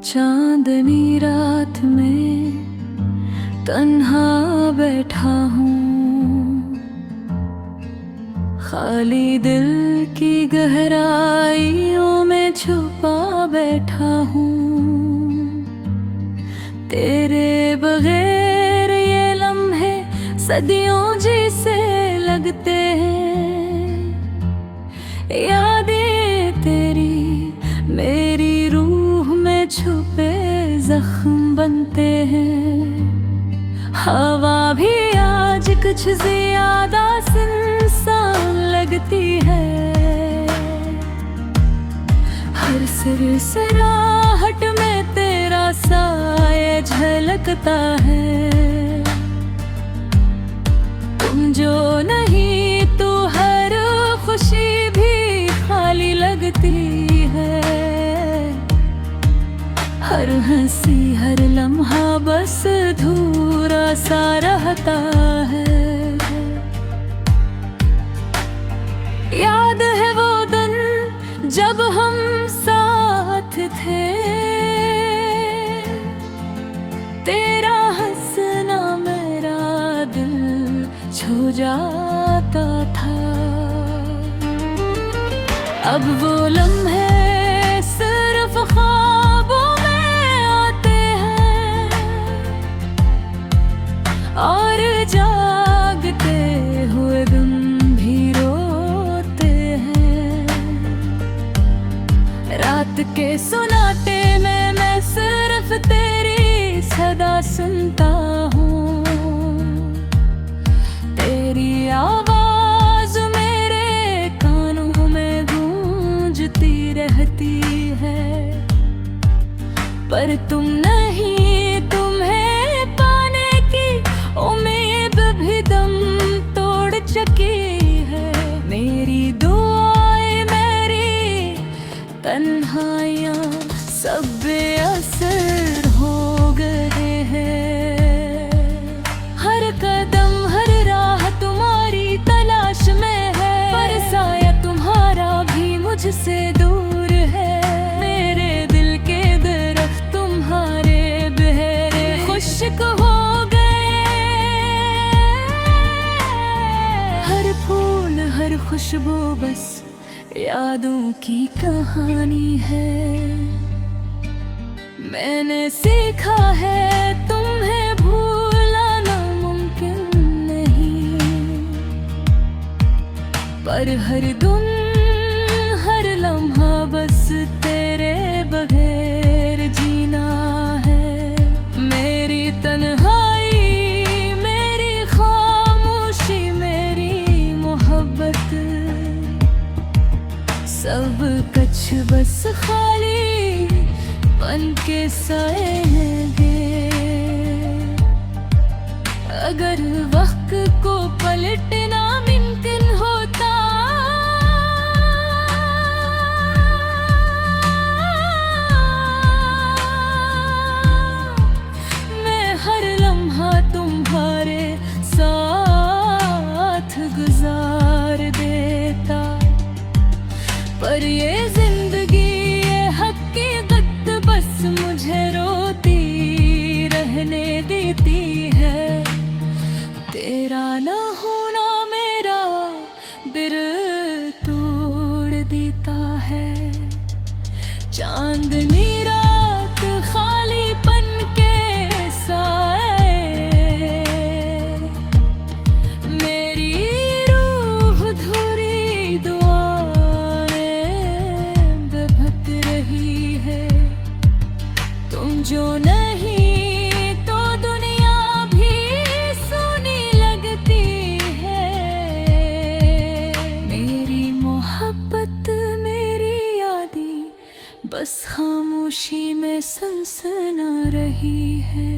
चांदनी रात में तन्हा बैठा हूँ, खाली दिल की गहराइयों में छुपा बैठा हूँ। तेरे बगैर ये लम्हे सदियों जैसे लगते हैं। यादें तेरी मेरी रूह में छुपे जख्म बनते हैं। हवा भी आज कुछ ज्यादा सुनसान लगती है। हर सिरसराहट में तेरा साया झलकता है। तुम जो नहीं तो हर खुशी भी खाली लगती है। हर हंसी हर लम्हा बस अधूरा सा रहता है। याद है वो दिन जब हम साथ थे, तेरा हंसना मेरा दिल छू जाता था। अब वो लम्हे सिर्फ ख्वाबों में आते हैं और जागते हुए दिन भी रोते हैं। रात के सुनाटे में मैं सिर्फ तेरी सदा सुनता हूँ। तेरी आवाज मेरे कानों में गूंजती रहती है। पर तुम नहीं, तुम्हें पाने की उम्मीद भी दम तोड़ चुकी है। मेरी दुआएं मेरी तन्हाइयाँ सब बेअसर हो गए हैं। हर कदम हर राह तुम्हारी तलाश में है, पर साया तुम्हारा भी मुझसे दूर है। मेरे दिल के दरख्त तुम्हारे बहरे खुश्क हो गए। हर फूल हर खुशबू बस यादों की कहानी है। मैंने सीखा है तुम्हें भूलना नामुमकिन नहीं, पर हर दिन हर लम्हा बस तेरे बगैर जीना है। मेरी तन्हाई मेरी खामोशी मेरी मोहब्बत सब कुछ बस खाली बन के सहेंगे। अगर वक्त को पलटना मुमकिन होता, मैं हर लम्हा तुम्हारे साथ गुजार देता। पर ये जिंदगी ये हकीकत बस मुझे रोती रहने देती है। तेरा ना होना मेरा दिल तोड़ देता है। चांदनी रात खालीपन के साए, मेरी रूह धुरी दुआएं बहक रही है। तुम जो नहीं तो दुनिया भी सुनी लगती है। मेरी मोहब्बत मेरी यादें बस खामोशी में सनसना रही है।